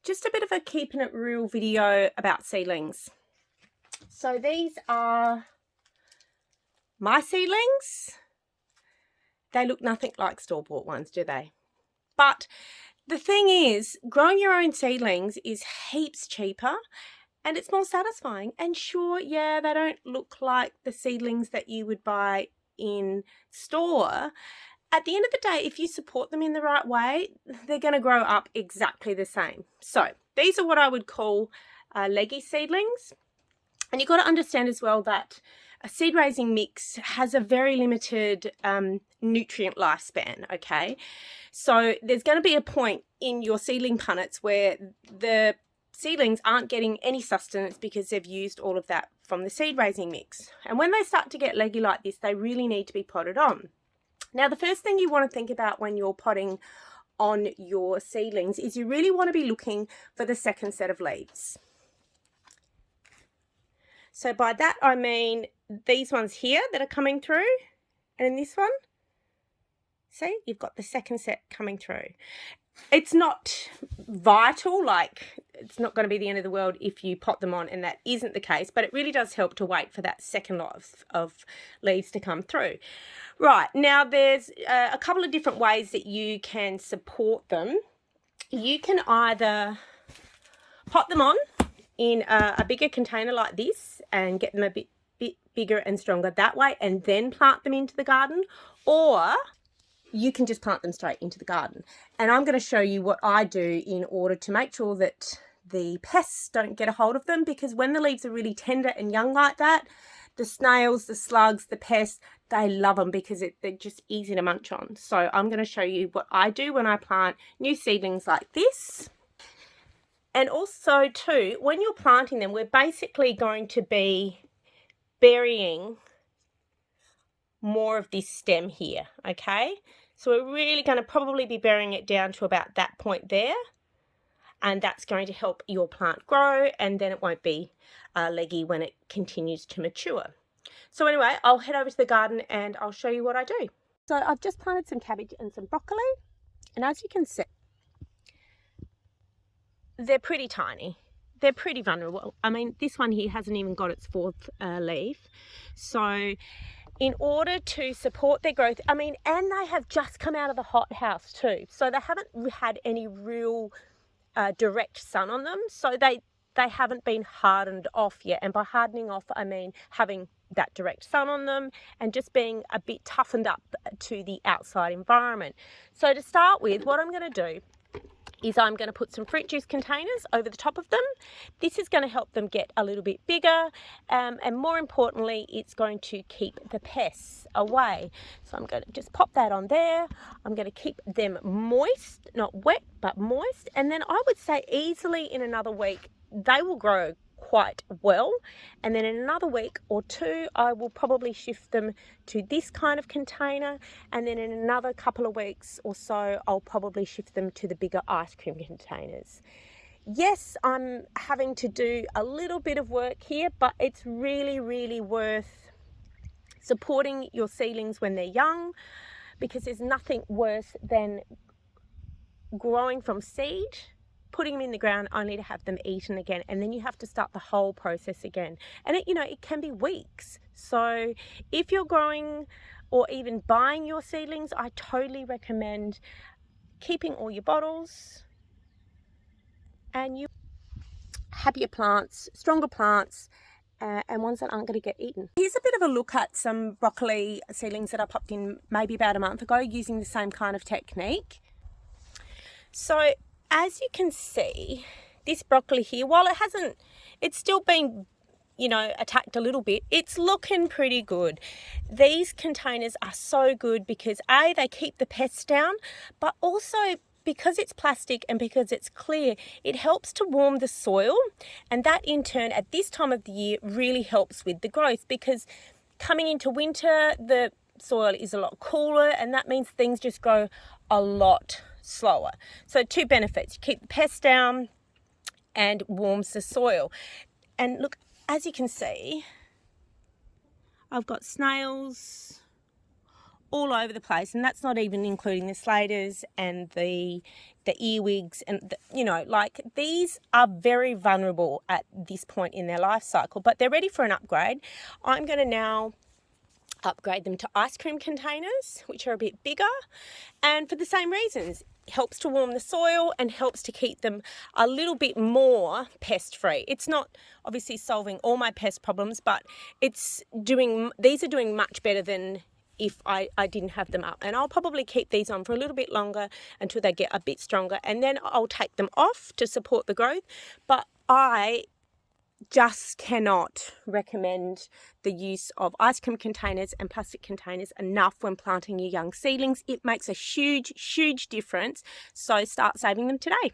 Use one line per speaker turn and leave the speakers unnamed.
just a bit of a keeping it real video about seedlings. So these are my seedlings. They look nothing like store-bought ones, do they? But the thing is, growing your own seedlings is heaps cheaper and it's more satisfying. And sure, yeah, they don't look like the seedlings that you would buy in store. At the end of the day, if you support them in the right way, they're going to grow up exactly the same. So these are what I would call leggy seedlings. And you've got to understand as well that a seed raising mix has a very limited nutrient lifespan, okay? So there's going to be a point in your seedling punnets where the seedlings aren't getting any sustenance because they've used all of that from the seed raising mix. And when they start to get leggy like this, they really need to be potted on. Now, the first thing you want to think about when you're potting on your seedlings is you really want to be looking for the second set of leaves. So by that, I mean these ones here that are coming through, and in this one, see, you've got the second set coming through. It's not vital, like it's not going to be the end of the world if you pot them on and that isn't the case, but it really does help to wait for that second lot of leaves to come through. Right, now there's a couple of different ways that you can support them. You can either pot them on in a bigger container like this and get them a bit bigger and stronger that way and then plant them into the garden, or you can just plant them straight into the garden. And I'm going to show you what I do in order to make sure that the pests don't get a hold of them, because when the leaves are really tender and young like that, the snails, the slugs, the pests, they love them because they're just easy to munch on. So I'm going to show you what I do when I plant new seedlings like this. And also too, when you're planting them, we're basically going to be burying more of this stem here, okay? So we're really going to probably be burying it down to about that point there. And that's going to help your plant grow, and then it won't be leggy when it continues to mature. So anyway, I'll head over to the garden and I'll show you what I do. So I've just planted some cabbage and some broccoli, and as you can see, they're pretty tiny. They're pretty vulnerable. I mean, this one here hasn't even got its fourth leaf. So in order to support their growth, I mean, and they have just come out of the hothouse too. So they haven't had any real direct sun on them. So they haven't been hardened off yet. And by hardening off, I mean having that direct sun on them and just being a bit toughened up to the outside environment. So to start with, what I'm going to do is I'm going to put some fruit juice containers over the top of them. This is going to help them get a little bit bigger, and more importantly, it's going to keep the pests away. So I'm going to just pop that on there. I'm going to keep them moist, not wet, but moist. And then I would say easily in another week, they will grow quite well, and then in another week or two I will probably shift them to this kind of container, and then in another couple of weeks or so I'll probably shift them to the bigger ice cream containers. Yes, I'm having to do a little bit of work here, but it's really worth supporting your seedlings when they're young, because there's nothing worse than growing from seed, putting them in the ground only to have them eaten again, and then you have to start the whole process again. And it can be weeks. So if you're growing or even buying your seedlings, I totally recommend keeping all your bottles, and you happier plants, stronger plants, and ones that aren't going to get eaten. Here's a bit of a look at some broccoli seedlings that I popped in maybe about a month ago using the same kind of technique. So as you can see, this broccoli here, while it's still been, attacked a little bit, it's looking pretty good. These containers are so good because A, they keep the pests down, but also because it's plastic and because it's clear, it helps to warm the soil. And that in turn, at this time of the year, really helps with the growth, because coming into winter, the soil is a lot cooler, and that means things just grow a lot slower. So two benefits: you keep the pests down and warms the soil. And look, as you can see, I've got snails all over the place, and that's not even including the slaters and the earwigs, and like these are very vulnerable at this point in their life cycle, but they're ready for an upgrade. I'm going to now upgrade them to ice cream containers, which are a bit bigger, and for the same reasons. Helps to warm the soil and helps to keep them a little bit more pest free. It's not obviously solving all my pest problems, but these are doing much better than if I didn't have them up. And I'll probably keep these on for a little bit longer until they get a bit stronger, and then I'll take them off to support the growth. But I just cannot recommend the use of ice cream containers and plastic containers enough when planting your young seedlings. It makes a huge, huge difference. So start saving them today.